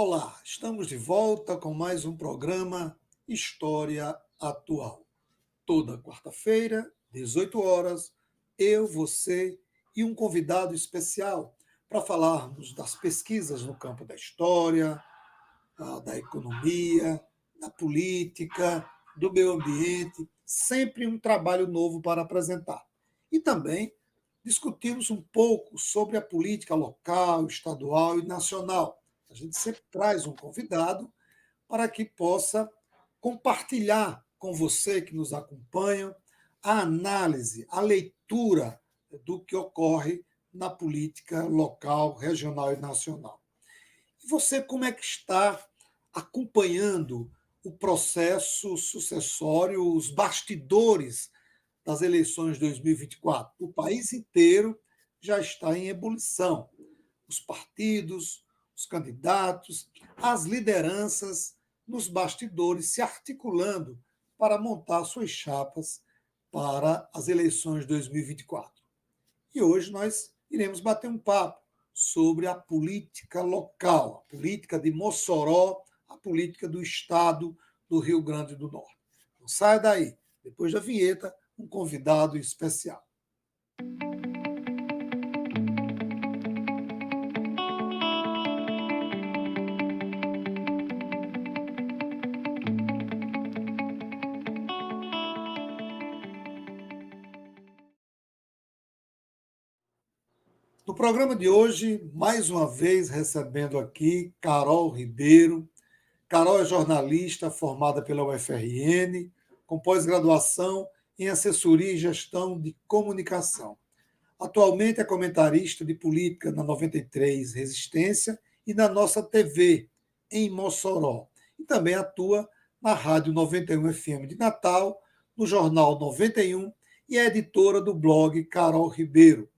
Olá, estamos de volta com mais um programa História Atual. Toda quarta-feira, 18 horas, eu, você e um convidado especial para falarmos das pesquisas no campo da história, da economia, da política, do meio ambiente, sempre um trabalho novo para apresentar. E também discutimos um pouco sobre a política local, estadual e nacional. A gente sempre traz um convidado para que possa compartilhar com você que nos acompanha a análise, a leitura do que ocorre na política local, regional e nacional. E você, como é que está acompanhando o processo sucessório, os bastidores das eleições de 2024? O país inteiro já está em ebulição. Os partidos, os candidatos, as lideranças nos bastidores se articulando para montar suas chapas para as eleições de 2024. E hoje nós iremos bater um papo sobre a política local, a política de Mossoró, a política do Estado do Rio Grande do Norte. Não saia daí. Depois da vinheta, um convidado especial. No programa de hoje, mais uma vez recebendo aqui Carol Ribeiro. Carol é jornalista formada pela UFRN, com pós-graduação em assessoria e gestão de comunicação. Atualmente é comentarista de política na 93 Resistência e na Nossa TV, em Mossoró. E também atua na Rádio 91 FM de Natal, no Jornal 91 e é editora do blog Carol Ribeiro.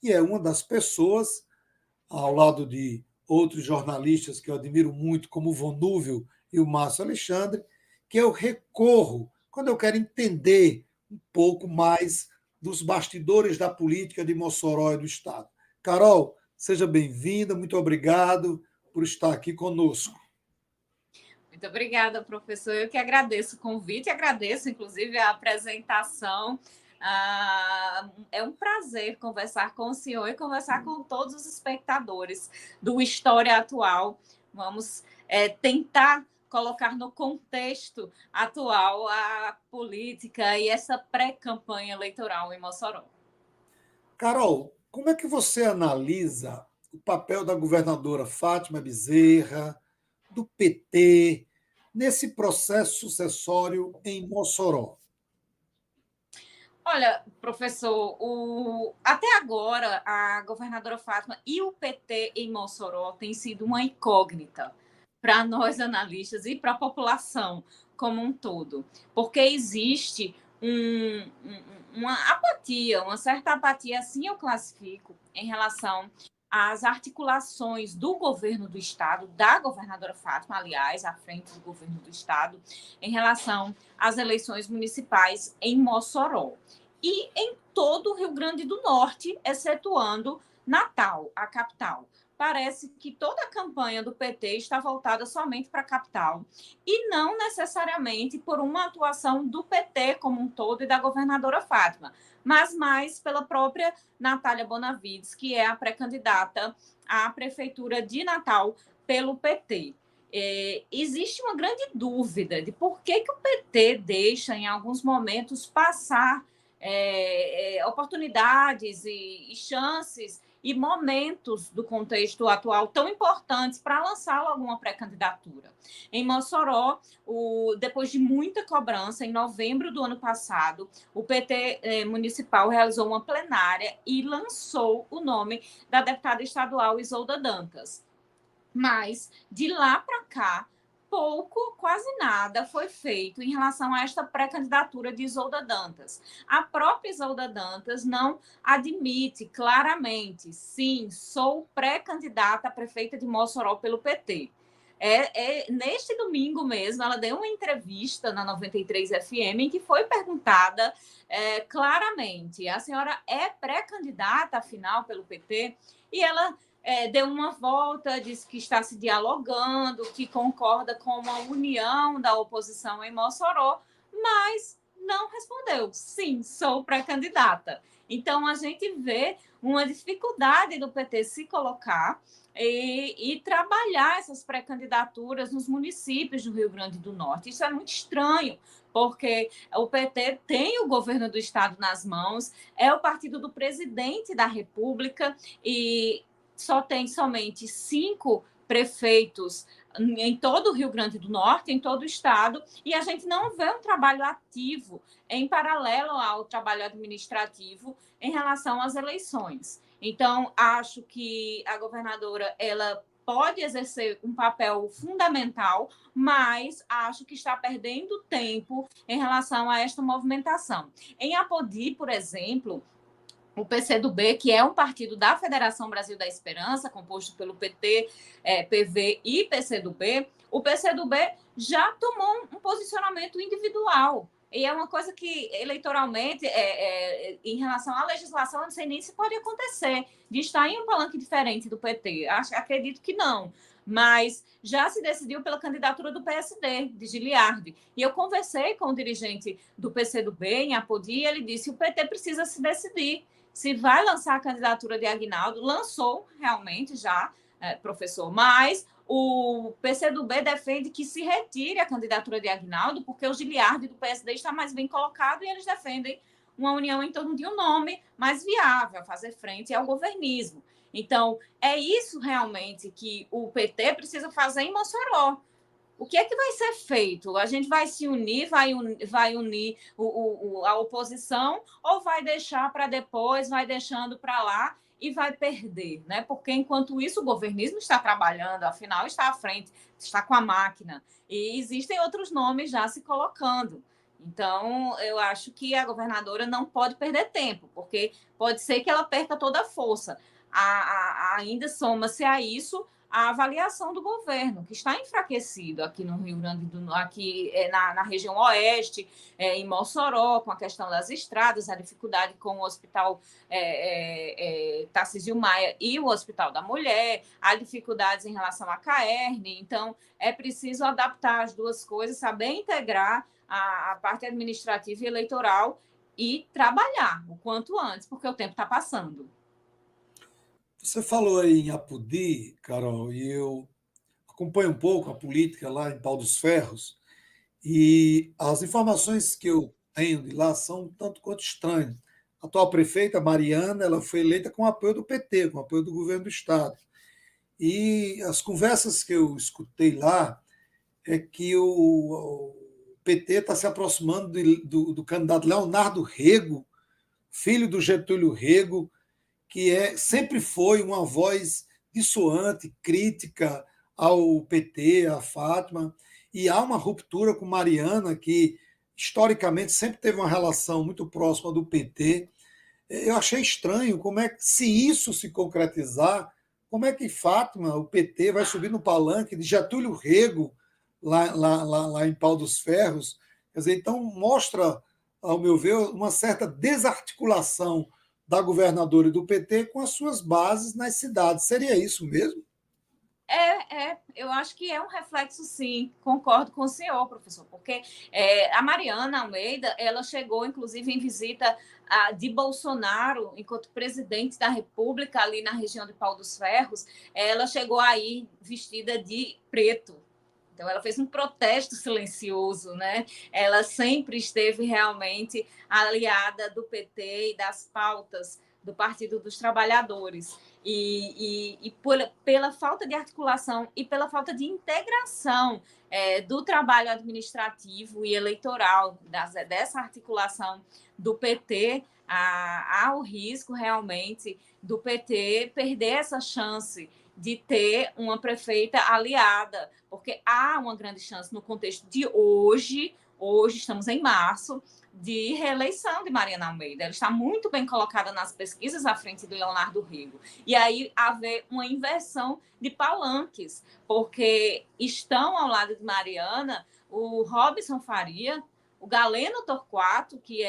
E é uma das pessoas, ao lado de outros jornalistas que eu admiro muito, como o Vonúvio e o Márcio Alexandre, que eu recorro quando eu quero entender um pouco mais dos bastidores da política de Mossoró e do Estado. Carol, seja bem-vinda, muito obrigado por estar aqui conosco. Muito obrigada, professor. Eu que agradeço o convite, agradeço, inclusive, a apresentação. É um prazer conversar com o senhor e conversar com todos os espectadores do História Atual. Vamos tentar colocar no contexto atual a política e essa pré-campanha eleitoral em Mossoró. Carol, como é que você analisa o papel da governadora Fátima Bezerra, do PT, nesse processo sucessório em Mossoró? Olha, professor, até agora a governadora Fátima e o PT em Mossoró têm sido uma incógnita para nós analistas e para a população como um todo, porque existe uma apatia, uma certa apatia, assim eu classifico, em relação às articulações do governo do Estado, da governadora Fátima, aliás, à frente do governo do Estado, em relação às eleições municipais em Mossoró e em todo o Rio Grande do Norte, excetuando Natal, a capital. Parece que toda a campanha do PT está voltada somente para a capital e não necessariamente por uma atuação do PT como um todo e da governadora Fátima, mas mais pela própria Natália Bonavides, que é a pré-candidata à prefeitura de Natal pelo PT. Existe uma grande dúvida de por que o PT deixa, em alguns momentos, passar oportunidades e chances e momentos do contexto atual tão importantes para lançar alguma pré-candidatura. Em Mossoró, depois de muita cobrança, em novembro do ano passado, o PT municipal realizou uma plenária e lançou o nome da deputada estadual Isolda Dantas. Mas, de lá para cá, pouco, quase nada foi feito em relação a esta pré-candidatura de Isolda Dantas. A própria Isolda Dantas não admite claramente, sim, sou pré-candidata a prefeita de Mossoró pelo PT. Neste domingo mesmo, ela deu uma entrevista na 93 FM em que foi perguntada claramente, a senhora é pré-candidata, afinal, pelo PT? E ela deu uma volta, disse que está se dialogando, que concorda com uma união da oposição em Mossoró, mas não respondeu. Sim, sou pré-candidata. Então, a gente vê uma dificuldade do PT se colocar e trabalhar essas pré-candidaturas nos municípios do Rio Grande do Norte. Isso é muito estranho, porque o PT tem o governo do Estado nas mãos, é o partido do presidente da República e só tem somente 5 prefeitos em todo o Rio Grande do Norte, em todo o estado, e a gente não vê um trabalho ativo em paralelo ao trabalho administrativo em relação às eleições. Então, acho que a governadora ela pode exercer um papel fundamental, mas acho que está perdendo tempo em relação a esta movimentação. Em Apodi, por exemplo, o PCdoB, que é um partido da Federação Brasil da Esperança, composto pelo PT, PV e PCdoB, o PCdoB já tomou um posicionamento individual. E é uma coisa que, eleitoralmente, em relação à legislação, eu não sei nem se pode acontecer, de estar em um palanque diferente do PT. Acredito que não. Mas já se decidiu pela candidatura do PSD, de Giliardi. E eu conversei com o dirigente do PCdoB em Apodi, e ele disse que o PT precisa se decidir se vai lançar a candidatura de Aguinaldo. Lançou realmente já, professor, mas o PCdoB defende que se retire a candidatura de Aguinaldo, porque o Giliardi do PSD está mais bem colocado e eles defendem uma união em torno de um nome mais viável, a fazer frente ao governismo. Então, é isso realmente que o PT precisa fazer em Mossoró. O que é que vai ser feito? A gente vai se unir, vai unir a oposição ou vai deixar para depois, vai deixando para lá e vai perder, né? Porque enquanto isso o governismo está trabalhando, afinal está à frente, está com a máquina e existem outros nomes já se colocando. Então, eu acho que a governadora não pode perder tempo, porque pode ser que ela perca toda a força. Ainda soma-se a isso a avaliação do governo, que está enfraquecido aqui no Rio Grande do Norte, aqui na região oeste, em Mossoró, com a questão das estradas, a dificuldade com o Hospital Tarcísio Maia e o Hospital da Mulher, há dificuldades em relação à CAERN, então é preciso adaptar as duas coisas, saber integrar a parte administrativa e eleitoral e trabalhar o quanto antes, porque o tempo está passando. Você falou aí em Apodi, Carol, e eu acompanho um pouco a política lá em Pau dos Ferros, e as informações que eu tenho de lá são um tanto quanto estranhas. A atual prefeita, Mariana, ela foi eleita com apoio do PT, com apoio do governo do Estado. E as conversas que eu escutei lá é que o PT está se aproximando do candidato Leonardo Rego, filho do Getúlio Rego, que sempre foi uma voz dissuante, crítica ao PT, à Fátima, e há uma ruptura com Mariana, que historicamente sempre teve uma relação muito próxima do PT. Eu achei estranho como é que, se isso se concretizar, como é que Fátima, o PT, vai subir no palanque de Getúlio Rego, lá em Pau dos Ferros. Quer dizer, então mostra, ao meu ver, uma certa desarticulação da governadora e do PT com as suas bases nas cidades. Seria isso mesmo? Eu acho que é um reflexo, sim, concordo com o senhor, professor, porque a Mariana Almeida, ela chegou, inclusive, em visita de Bolsonaro, enquanto presidente da República, ali na região de Pau dos Ferros, ela chegou aí vestida de preto. Então, ela fez um protesto silencioso, né? Ela sempre esteve realmente aliada do PT e das pautas do Partido dos Trabalhadores. Pela falta de articulação e pela falta de integração do trabalho administrativo e eleitoral, dessa articulação do PT, há o risco realmente do PT perder essa chance de ter uma prefeita aliada, porque há uma grande chance no contexto de hoje estamos em março, de reeleição de Mariana Almeida. Ela está muito bem colocada nas pesquisas à frente do Leonardo Rego. E aí haver uma inversão de palanques, porque estão ao lado de Mariana o Robson Faria, o Galeno Torquato, que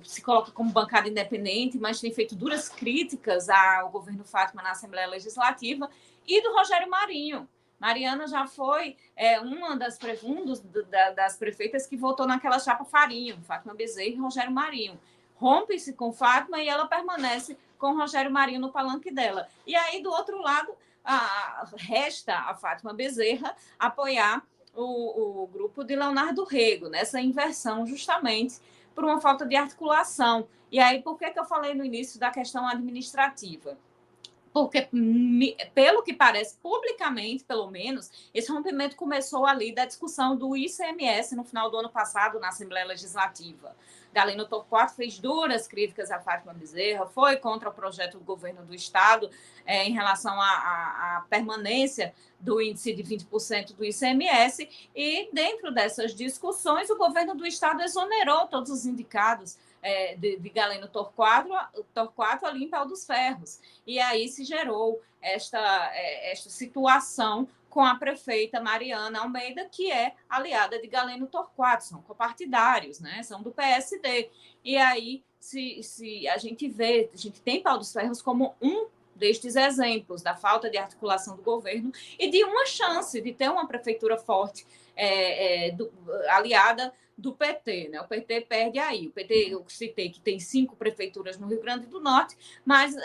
se coloca como bancada independente, mas tem feito duras críticas ao governo Fátima na Assembleia Legislativa, e do Rogério Marinho. Mariana já foi uma das prefeitas que votou naquela chapa Farinha, Fátima Bezerra e Rogério Marinho. Rompe-se com Fátima e ela permanece com Rogério Marinho no palanque dela. E aí, do outro lado, resta a Fátima Bezerra apoiar o grupo de Leonardo Rego, nessa inversão, justamente por uma falta de articulação. E aí, por que eu falei no início da questão administrativa? Porque, pelo que parece, publicamente, pelo menos, esse rompimento começou ali da discussão do ICMS no final do ano passado na Assembleia Legislativa. Galeno Torquato fez duras críticas à Fátima Bezerra, foi contra o projeto do governo do Estado em relação à permanência do índice de 20% do ICMS, e dentro dessas discussões o governo do Estado exonerou todos os indicados de Galeno Torquato ali em Pau dos Ferros. E aí se gerou esta situação com a prefeita Mariana Almeida, que é aliada de Galeno Torquato, são copartidários, né? São do PSD. E aí a gente tem Pau dos Ferros como um destes exemplos da falta de articulação do governo e de uma chance de ter uma prefeitura forte aliada do PT, né? O PT perde aí. O PT, eu citei que tem 5 prefeituras no Rio Grande do Norte, mas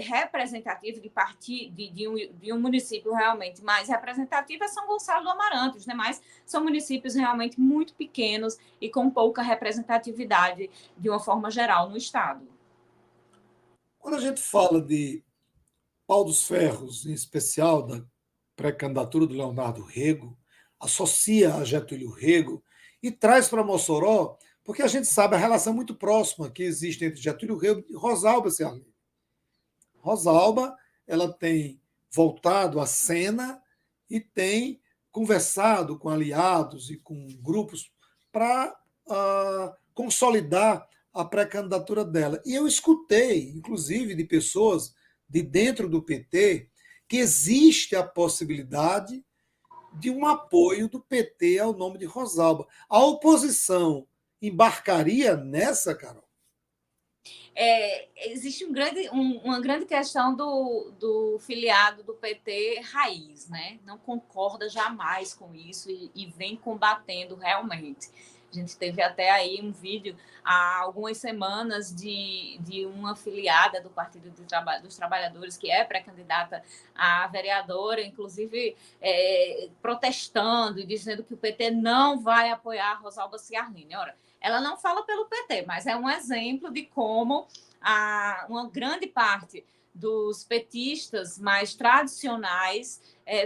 representativo de um município realmente mais representativo é São Gonçalo do Amarante. Os demais são municípios realmente muito pequenos e com pouca representatividade de uma forma geral no estado. Quando a gente fala de Pau dos Ferros, em especial da pré-candidatura do Leonardo Rego, associa a Getúlio Rego e traz para Mossoró, porque a gente sabe a relação muito próxima que existe entre Getúlio Rego e Rosalba Ciarline. Rosalba, ela tem voltado à cena e tem conversado com aliados e com grupos para consolidar a pré-candidatura dela. E eu escutei, inclusive, de pessoas de dentro do PT, que existe a possibilidade de um apoio do PT ao nome de Rosalba. A oposição embarcaria nessa, Carol? Existe uma grande questão do filiado do PT raiz, né? Não concorda jamais com isso e vem combatendo realmente. A gente teve até aí um vídeo há algumas semanas de uma filiada do Partido dos Trabalhadores, que é pré-candidata a vereadora, inclusive protestando e dizendo que o PT não vai apoiar a Rosalba Ciarline. Ora, ela não fala pelo PT, mas é um exemplo de como uma grande parte dos petistas mais tradicionais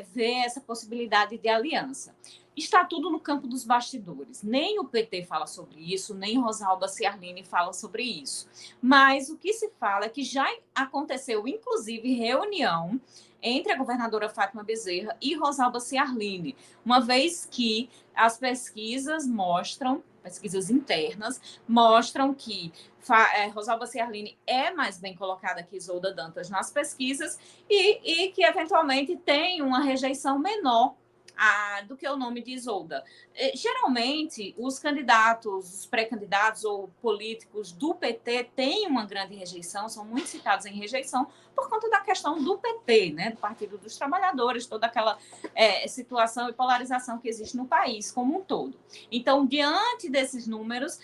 vê essa possibilidade de aliança. Está tudo no campo dos bastidores. Nem o PT fala sobre isso, nem Rosalba Ciarline fala sobre isso. Mas o que se fala é que já aconteceu, inclusive, reunião entre a governadora Fátima Bezerra e Rosalba Ciarline, uma vez que as pesquisas internas, mostram que Rosalba Ciarline é mais bem colocada que Isolda Dantas nas pesquisas e que, eventualmente, tem uma rejeição menor do que o nome de Isolda. Geralmente, os candidatos, os pré-candidatos ou políticos do PT têm uma grande rejeição, são muito citados em rejeição por conta da questão do PT, né, do Partido dos Trabalhadores, toda aquela situação e polarização que existe no país como um todo. Então, diante desses números,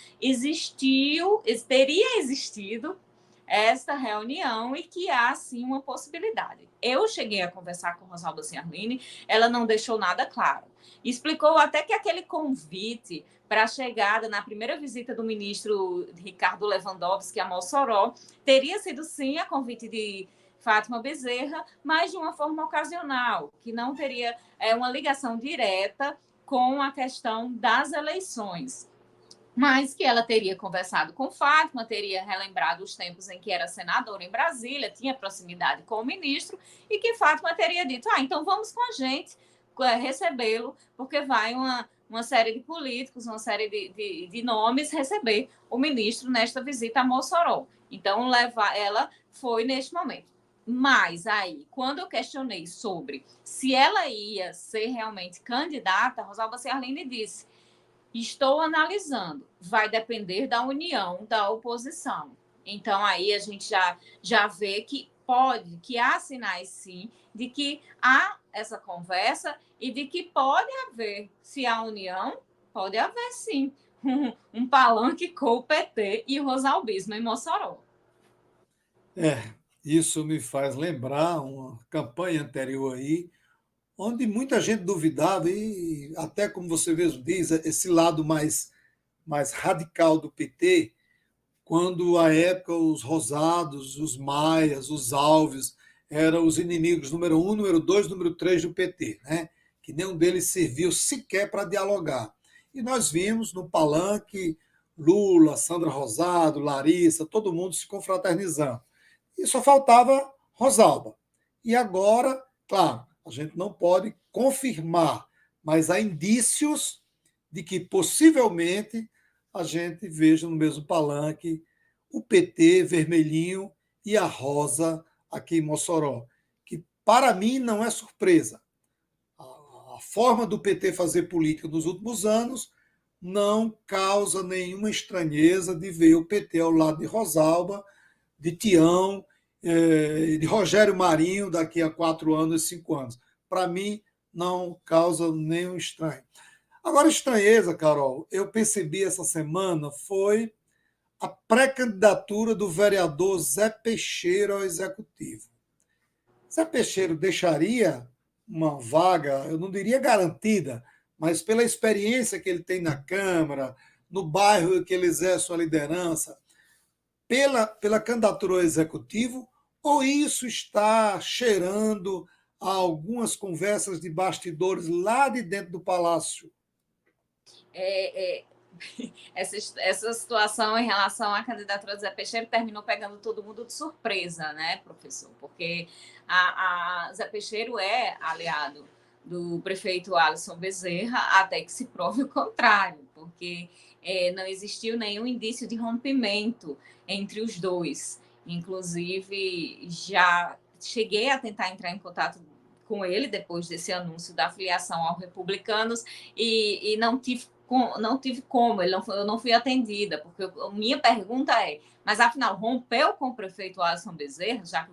teria existido esta reunião e que há, sim, uma possibilidade. Eu cheguei a conversar com Rosalba Ciarline, ela não deixou nada claro. Explicou até que aquele convite para a chegada na primeira visita do ministro Ricardo Lewandowski a Mossoró teria sido, sim, a convite de Fátima Bezerra, mas de uma forma ocasional, que não teria uma ligação direta com a questão das eleições. Mas que ela teria conversado com Fátima, teria relembrado os tempos em que era senadora em Brasília, tinha proximidade com o ministro, e que Fátima teria dito, então vamos com a gente recebê-lo, porque vai uma série de políticos, uma série de nomes receber o ministro nesta visita a Mossoró. Então, ela foi neste momento. Mas aí, quando eu questionei sobre se ela ia ser realmente candidata, Rosalba Ciarline disse, Estou analisando. Vai depender da união da oposição. Então, aí a gente já vê que há sinais, sim, de que há essa conversa e de que pode haver, se há união, pode haver, sim, um palanque com o PT e o rosalbismo em Mossoró. Isso me faz lembrar uma campanha anterior aí, onde muita gente duvidava, e até como você mesmo diz, esse lado mais radical do PT, quando à época os rosados, os maias, os alves eram os inimigos número um, número dois, número três do PT, né? Que nenhum deles serviu sequer para dialogar. E nós vimos no palanque Lula, Sandra Rosado, Larissa, todo mundo se confraternizando. E só faltava Rosalba. E agora, claro, a gente não pode confirmar, mas há indícios de que possivelmente a gente veja no mesmo palanque o PT vermelhinho e a rosa aqui em Mossoró, que para mim não é surpresa. A forma do PT fazer política nos últimos anos não causa nenhuma estranheza de ver o PT ao lado de Rosalba, de Tião, de Rogério Marinho daqui a 4 anos, 5 anos. Para mim, não causa nenhum estranho. Agora, estranheza, Carol, eu percebi essa semana foi a pré-candidatura do vereador Zé Peixeiro ao executivo. Zé Peixeiro deixaria uma vaga, eu não diria garantida, mas pela experiência que ele tem na Câmara, no bairro que ele exerce sua liderança, pela candidatura ao executivo, ou isso está cheirando a algumas conversas de bastidores lá de dentro do Palácio? É, é, essa situação em relação à candidatura do Zé Peixeiro terminou pegando todo mundo de surpresa, né, professor? Porque a Zé Peixeiro é aliado do prefeito Alisson Bezerra até que se prove o contrário, porque não existiu nenhum indício de rompimento entre os dois. Inclusive, já cheguei a tentar entrar em contato com ele depois desse anúncio da filiação aos republicanos e não tive como, eu não fui atendida, porque a minha pergunta é, mas afinal, rompeu com o prefeito Alisson Bezerra, já que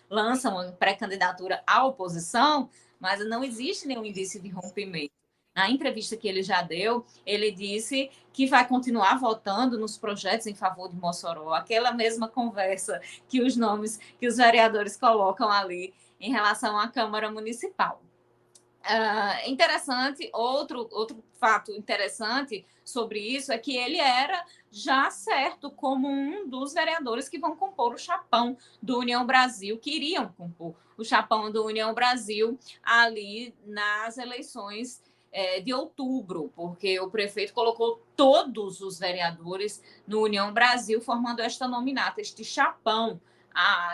lança uma pré-candidatura à oposição, mas não existe nenhum indício de rompimento. Na entrevista que ele já deu, ele disse que vai continuar votando nos projetos em favor de Mossoró, aquela mesma conversa que os vereadores colocam ali em relação à Câmara Municipal. Interessante, outro fato interessante sobre isso é que ele era já certo como um dos vereadores que vão compor o chapão do União Brasil, que iriam compor o chapão do União Brasil ali nas eleições de outubro, porque o prefeito colocou todos os vereadores no União Brasil formando esta nominata, este chapão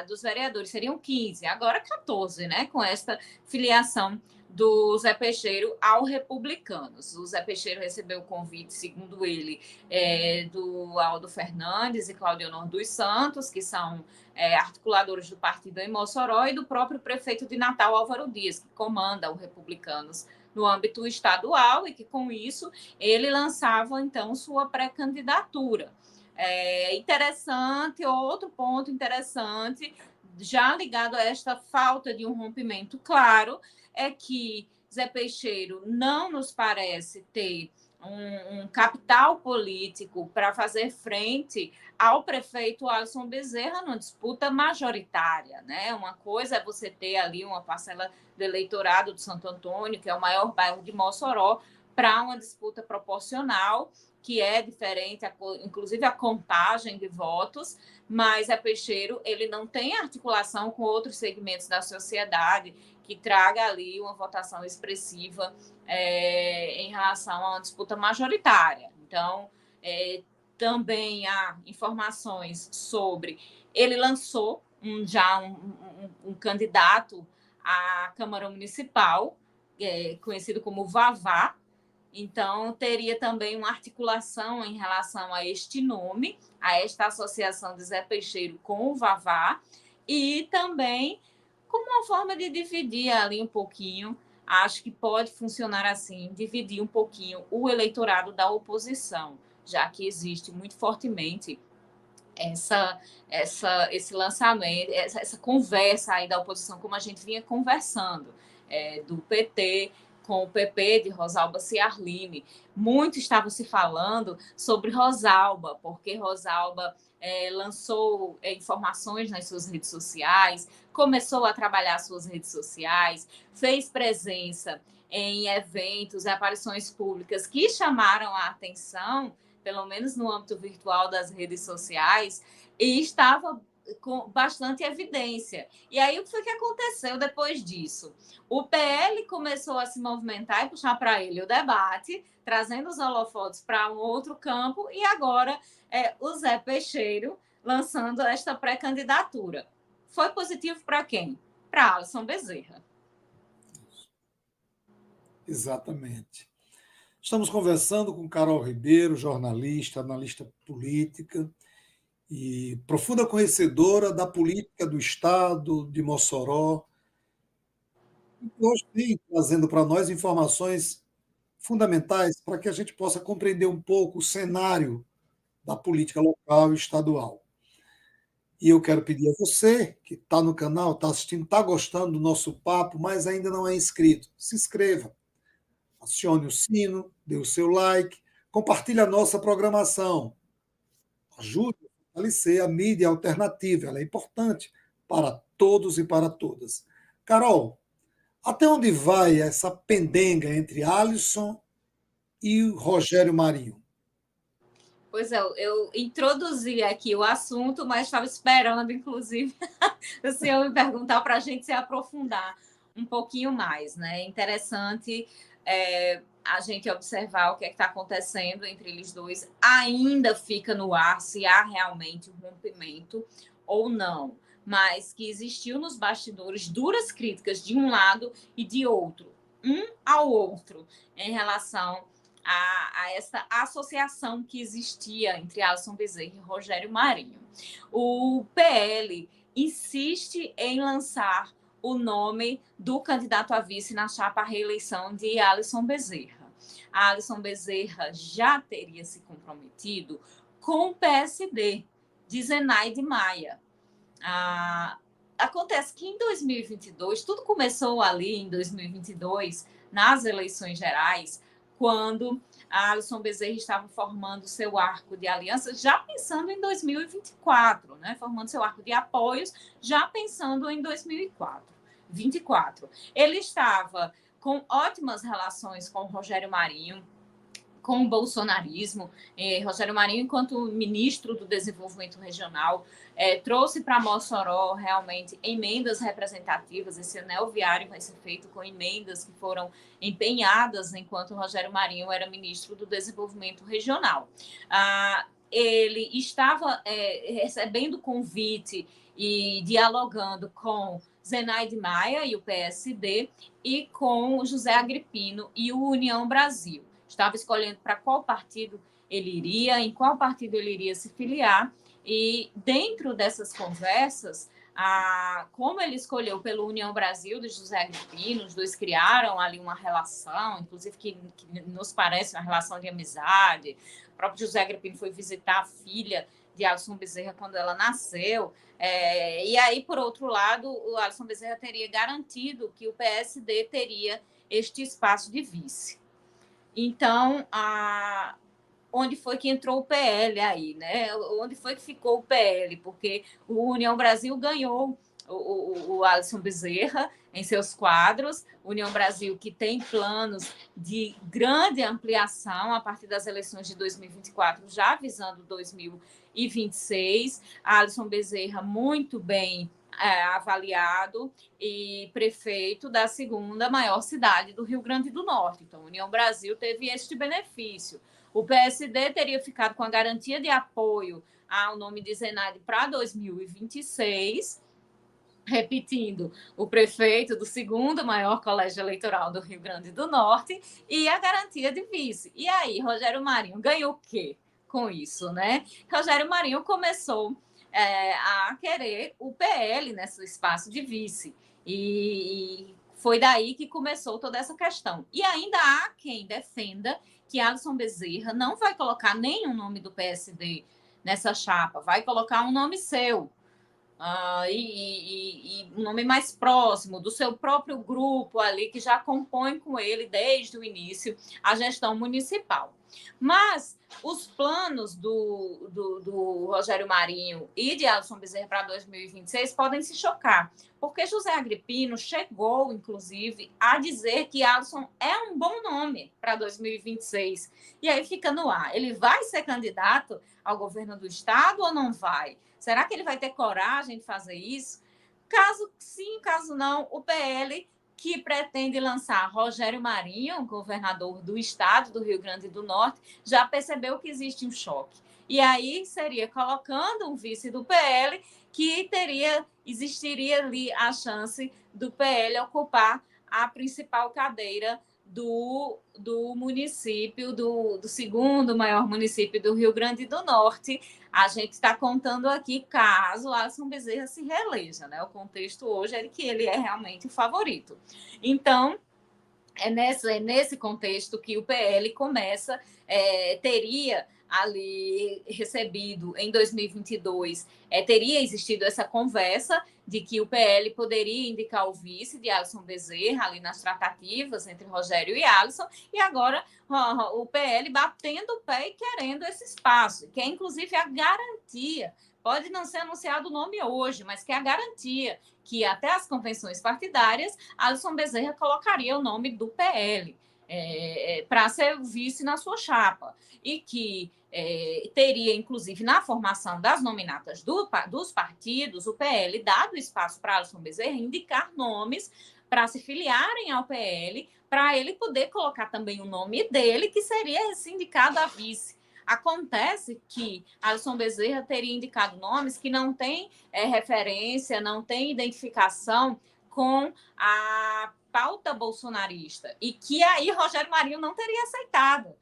dos vereadores. Seriam 15, agora 14, né, com esta filiação do Zé Peixeiro ao Republicanos. O Zé Peixeiro recebeu o convite, segundo ele, do Aldo Fernandes e Claudionor dos Santos, que são articuladores do partido em Mossoró, e do próprio prefeito de Natal, Álvaro Dias, que comanda o Republicanos no âmbito estadual e que, com isso, ele lançava, então, sua pré-candidatura. Interessante, outro ponto interessante, já ligado a esta falta de um rompimento claro, é que Zé Peixeiro não nos parece ter um capital político para fazer frente ao prefeito Alisson Bezerra numa disputa majoritária, né? Uma coisa é você ter ali uma parcela do eleitorado de Santo Antônio, que é o maior bairro de Mossoró, para uma disputa proporcional, que é diferente, inclusive a contagem de votos, mas Zé Peixeiro ele não tem articulação com outros segmentos da sociedade que traga ali uma votação expressiva em relação a uma disputa majoritária. Então, também há informações sobre... Ele lançou um candidato à Câmara Municipal, conhecido como Vavá. Então, teria também uma articulação em relação a este nome, a esta associação de Zé Peixeiro com o Vavá, e também como uma forma de dividir ali um pouquinho acho que pode funcionar assim, dividir um pouquinho o eleitorado da oposição, já que existe muito fortemente esse lançamento, essa conversa aí da oposição, como a gente vinha conversando, do PT com o PP de Rosalba Ciarline. Muito estava se falando sobre Rosalba, porque Rosalba lançou informações nas suas redes sociais, começou a trabalhar suas redes sociais, fez presença em eventos, aparições públicas que chamaram a atenção, pelo menos no âmbito virtual das redes sociais, e estava com bastante evidência. E aí, o que foi que aconteceu depois disso? O PL começou a se movimentar e puxar para ele o debate, trazendo os holofotes para um outro campo, e agora o Zé Peixeiro lançando esta pré-candidatura. Foi positivo para quem? Para Alisson Bezerra. Exatamente. Estamos conversando com Carol Ribeiro, jornalista, analista política e profunda conhecedora da política do Estado, de Mossoró, e hoje vem trazendo para nós informações fundamentais para que a gente possa compreender um pouco o cenário da política local e estadual. E eu quero pedir a você, que está no canal, está assistindo, está gostando do nosso papo, mas ainda não é inscrito, se inscreva, acione o sino, dê o seu like, compartilhe a nossa programação. Ajude a fortalecer a mídia alternativa, ela é importante para todos e para todas. Carol, até onde vai essa pendenga entre Alisson e Rogério Marinho? Pois é, eu introduzi aqui o assunto, mas estava esperando, inclusive, o senhor me perguntar para a gente se aprofundar um pouquinho mais, né? É interessante a gente observar o que é que está acontecendo entre eles dois. Ainda fica no ar se há realmente um rompimento ou não, mas que existiu nos bastidores duras críticas de um lado e de outro, um ao outro, em relação a essa associação que existia entre Alisson Bezerra e Rogério Marinho. O PL insiste em lançar o nome do candidato a vice na chapa à reeleição de Alisson Bezerra. A Alisson Bezerra já teria se comprometido com o PSD, de Zenaide Maia. Acontece que em 2022, tudo começou ali em 2022, nas eleições gerais, quando a Alisson Bezerra estava formando seu arco de aliança, já pensando em 2024, né? Formando seu arco de apoios, já pensando em 2024. Ele estava com ótimas relações com o Rogério Marinho, com o bolsonarismo. Rogério Marinho, enquanto ministro do Desenvolvimento Regional, trouxe para Mossoró realmente emendas representativas. Esse anel viário vai ser feito com emendas que foram empenhadas enquanto Rogério Marinho era ministro do Desenvolvimento Regional. Ele estava recebendo convite e dialogando com Zenaide Maia e o PSD e com o José Agripino e o União Brasil. Estava escolhendo para qual partido ele iria, em qual partido ele iria se filiar, e dentro dessas conversas, como ele escolheu pelo União Brasil, de José Agripino, os dois criaram ali uma relação, inclusive que nos parece uma relação de amizade. O próprio José Agripino foi visitar a filha de Alisson Bezerra quando ela nasceu. E aí, por outro lado, o Alisson Bezerra teria garantido que o PSD teria este espaço de vice. Então, onde foi que entrou o PL aí, né? Onde foi que ficou o PL? Porque o União Brasil ganhou o Alisson Bezerra em seus quadros. União Brasil, que tem planos de grande ampliação a partir das eleições de 2024, já visando 2026. Alisson Bezerra, muito bem avaliado e prefeito da segunda maior cidade do Rio Grande do Norte. Então, a União Brasil teve este benefício. O PSD teria ficado com a garantia de apoio ao nome de Zenaide para 2026, repetindo, o prefeito do segundo maior colégio eleitoral do Rio Grande do Norte e a garantia de vice. E aí, Rogério Marinho ganhou o quê com isso, né? Rogério Marinho começou a querer o PL nesse espaço de vice. E Foi daí que começou toda essa questão. E ainda há quem defenda que Alisson Bezerra não vai colocar nenhum nome do PSD nessa chapa, vai colocar um nome seu. E um nome mais próximo do seu próprio grupo ali, que já compõe com ele desde o início a gestão municipal. Mas os planos do Rogério Marinho e de Alisson Bezerra para 2026 podem se chocar, porque José Agripino chegou, inclusive, a dizer que Alisson é um bom nome para 2026. E aí fica no ar. Ele vai ser candidato ao governo do estado ou não vai? Será que ele vai ter coragem de fazer isso? Caso sim, caso não, o PL, que pretende lançar Rogério Marinho, governador do estado do Rio Grande do Norte, já percebeu que existe um choque. E aí seria colocando um vice do PL que existiria ali a chance do PL ocupar a principal cadeira do município, do segundo maior município do Rio Grande do Norte. A gente está contando aqui caso Alisson Bezerra se reeleja, né? O contexto hoje é que ele é realmente o favorito. Então, é nesse contexto que o PL teria ali recebido em 2022, teria existido essa conversa de que o PL poderia indicar o vice de Alisson Bezerra ali nas tratativas entre Rogério e Alisson, e agora o PL batendo o pé e querendo esse espaço, que é inclusive a garantia, pode não ser anunciado o nome hoje, mas que é a garantia que até as convenções partidárias, Alisson Bezerra colocaria o nome do PL para ser vice na sua chapa. E que teria, inclusive, na formação das nominatas dos partidos, o PL dado espaço para Alisson Bezerra indicar nomes para se filiarem ao PL, para ele poder colocar também o nome dele, que seria esse indicado a vice. Acontece que Alisson Bezerra teria indicado nomes que não têm referência, não têm identificação com a pauta bolsonarista, e que aí Rogério Marinho não teria aceitado.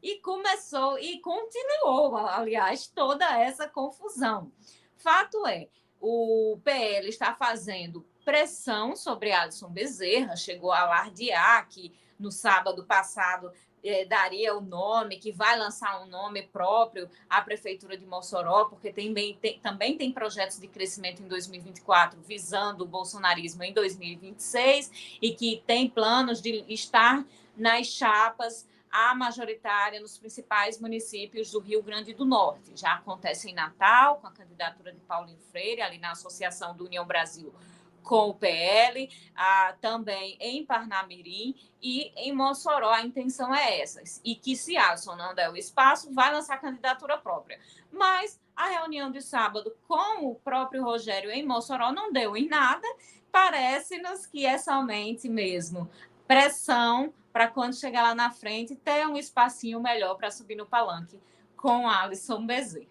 E começou e continuou, aliás, toda essa confusão. Fato é, o PL está fazendo pressão sobre Alisson Bezerra, chegou a alardear que no sábado passado daria o nome, que vai lançar um nome próprio à Prefeitura de Mossoró, porque também tem projetos de crescimento em 2024 visando o bolsonarismo em 2026 e que tem planos de estar nas chapas a majoritária nos principais municípios do Rio Grande do Norte. Já acontece em Natal, com a candidatura de Paulinho Freire, ali na Associação do União Brasil com o PL, também em Parnamirim e em Mossoró. A intenção é essa. E que, se Alisson não der o espaço, vai lançar candidatura própria. Mas a reunião de sábado com o próprio Rogério em Mossoró não deu em nada. Parece-nos que é somente mesmo pressão para quando chegar lá na frente ter um espacinho melhor para subir no palanque com Alisson Bezerra.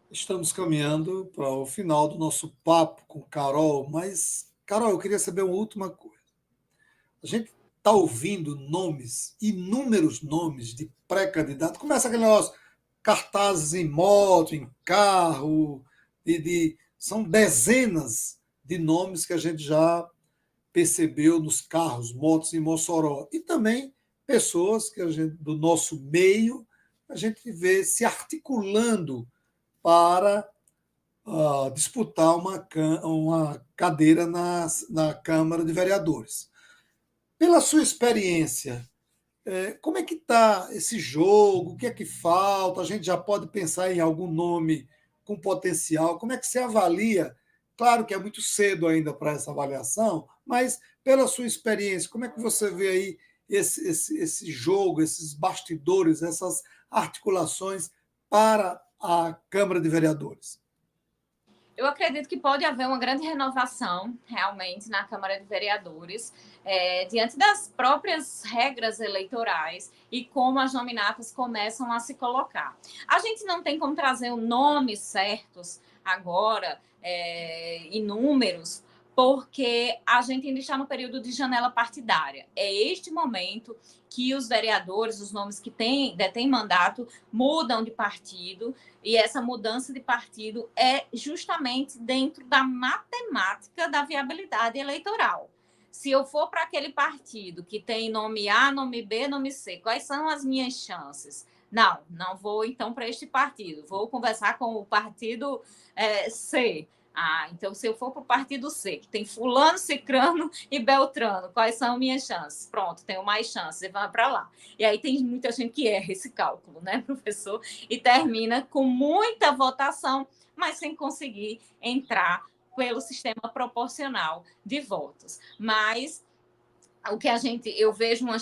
Estamos caminhando para o final do nosso papo com Carol, mas, Carol, eu queria saber uma última coisa. A gente está ouvindo nomes, inúmeros nomes de pré-candidato. Começa aquele negócio, cartazes em moto, em carro, são dezenas de nomes que a gente já percebeu nos carros, motos em Mossoró. E também pessoas que do nosso meio, a gente vê se articulando para disputar uma cadeira na Câmara de Vereadores. Pela sua experiência, como é que está esse jogo? O que é que falta? A gente já pode pensar em algum nome com potencial? Como é que você avalia? Claro que é muito cedo ainda para essa avaliação, mas pela sua experiência, como é que você vê aí esse jogo, esses bastidores, essas articulações para a Câmara de Vereadores? Eu acredito que pode haver uma grande renovação, realmente, na Câmara de Vereadores, diante das próprias regras eleitorais e como as nominatas começam a se colocar. A gente não tem como trazer nomes certos agora, e números, porque a gente ainda está no período de janela partidária. É este momento que os vereadores, os nomes que detêm mandato, mudam de partido, e essa mudança de partido é justamente dentro da matemática da viabilidade eleitoral. Se eu for para aquele partido que tem nome A, nome B, nome C, quais são as minhas chances? Não vou então para este partido, vou conversar com o partido C. Então, se eu for para o partido C, que tem fulano, cicrano e beltrano, quais são minhas chances? Pronto, tenho mais chances, e vai para lá. E aí tem muita gente que erra esse cálculo, né, professor? E termina com muita votação, mas sem conseguir entrar pelo sistema proporcional de votos. Mas o que eu vejo uma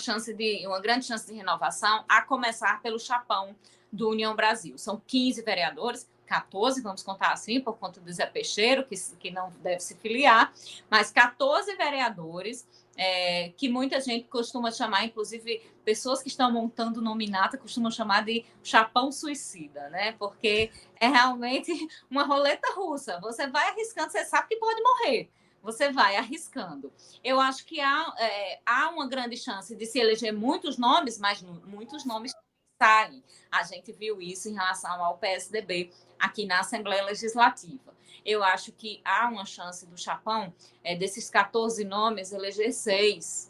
grande chance de renovação, a começar pelo chapão do União Brasil. São 15 vereadores, 14, vamos contar assim, por conta do Zé Peixeiro, que não deve se filiar, mas 14 vereadores, que muita gente costuma chamar, inclusive pessoas que estão montando nominata, costumam chamar de chapão suicida, né? Porque é realmente uma roleta russa. Você vai arriscando, você sabe que pode morrer. Você vai arriscando. Eu acho que há uma grande chance de se eleger muitos nomes, mas muitos nomes saem. A gente viu isso em relação ao PSDB aqui na Assembleia Legislativa. Eu acho que há uma chance do chapão, desses 14 nomes, eleger 6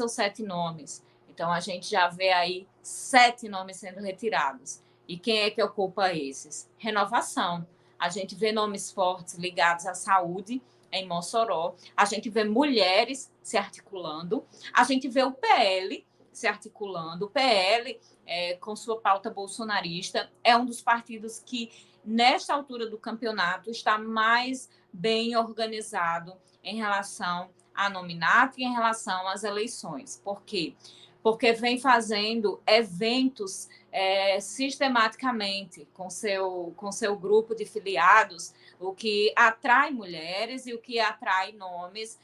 ou 7 nomes. Então, a gente já vê aí 7 nomes sendo retirados. E quem é que ocupa esses? Renovação. A gente vê nomes fortes ligados à saúde, em Mossoró, a gente vê mulheres se articulando, a gente vê o PL se articulando. O PL, com sua pauta bolsonarista, é um dos partidos que, nesta altura do campeonato, está mais bem organizado em relação a nominato e em relação às eleições. Por quê? Porque vem fazendo eventos sistematicamente com seu grupo de filiados, o que atrai mulheres e o que atrai nomes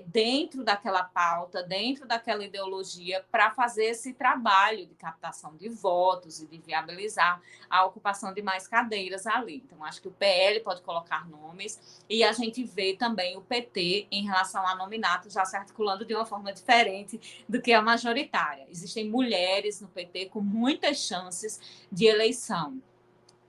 dentro daquela pauta, dentro daquela ideologia, para fazer esse trabalho de captação de votos e de viabilizar a ocupação de mais cadeiras ali. Então, acho que o PL pode colocar nomes e a gente vê também o PT, em relação a nominato, já se articulando de uma forma diferente do que a majoritária. Existem mulheres no PT com muitas chances de eleição.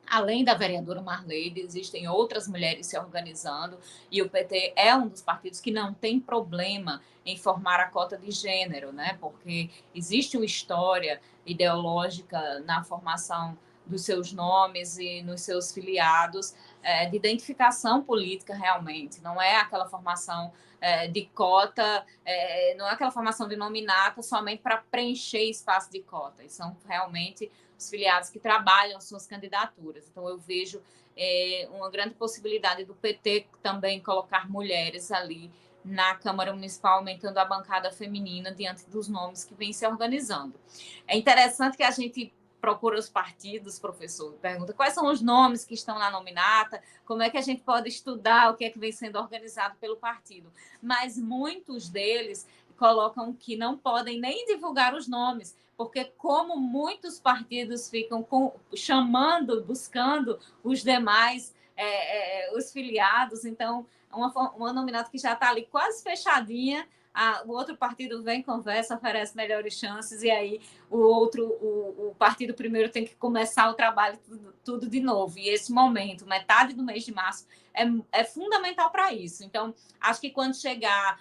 Além da vereadora Marleide, existem outras mulheres se organizando, e o PT é um dos partidos que não tem problema em formar a cota de gênero, né? Porque existe uma história ideológica na formação dos seus nomes e nos seus filiados, de identificação política realmente. Não é aquela formação de cota, não é aquela formação de nominata somente para preencher espaço de cota. E são realmente os filiados que trabalham suas candidaturas. Então, eu vejo uma grande possibilidade do PT também colocar mulheres ali na Câmara Municipal, aumentando a bancada feminina diante dos nomes que vêm se organizando. É interessante que a gente procura os partidos, professor, pergunta quais são os nomes que estão na nominata, como é que a gente pode estudar o que é que vem sendo organizado pelo partido. Mas muitos deles colocam que não podem nem divulgar os nomes, porque como muitos partidos ficam chamando, buscando os demais, os filiados, então uma nominata que já está ali quase fechadinha, o outro partido vem, conversa, oferece melhores chances, e aí o partido primeiro tem que começar o trabalho tudo de novo. E esse momento, metade do mês de março, é fundamental para isso. Então, acho que quando chegar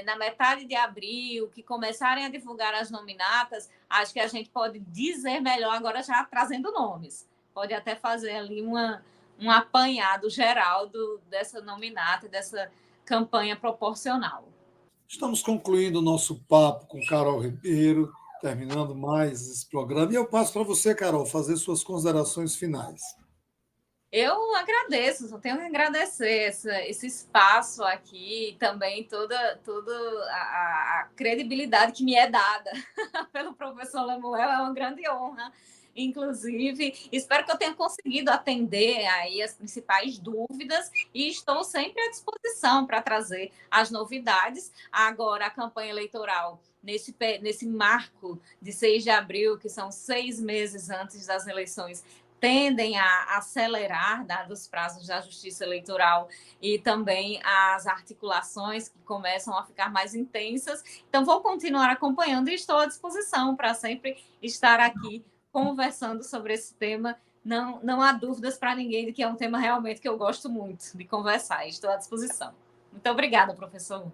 na metade de abril, que começarem a divulgar as nominatas, acho que a gente pode dizer melhor agora, já trazendo nomes. Pode até fazer ali um apanhado geral dessa nominata, dessa campanha proporcional. Estamos concluindo o nosso papo com Carol Ribeiro, terminando mais esse programa. E eu passo para você, Carol, fazer suas considerações finais. Eu agradeço, só tenho que agradecer esse espaço aqui e também toda a credibilidade que me é dada pelo professor Lemuel, é uma grande honra. Inclusive, espero que eu tenha conseguido atender aí as principais dúvidas e estou sempre à disposição para trazer as novidades. Agora, a campanha eleitoral, nesse marco de 6 de abril, que são 6 meses antes das eleições, tendem a acelerar, dados os prazos da Justiça Eleitoral e também as articulações que começam a ficar mais intensas. Então, vou continuar acompanhando e estou à disposição para sempre estar aqui conversando sobre esse tema. Não há dúvidas para ninguém de que é um tema realmente que eu gosto muito de conversar. Estou à disposição. Muito obrigada, professor.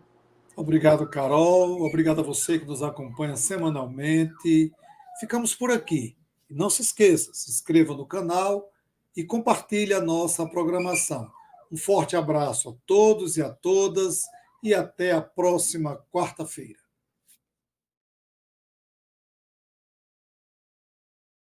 Obrigado, Carol. Obrigado a você que nos acompanha semanalmente. Ficamos por aqui. E não se esqueça, se inscreva no canal e compartilhe a nossa programação. Um forte abraço a todos e a todas e até a próxima quarta-feira.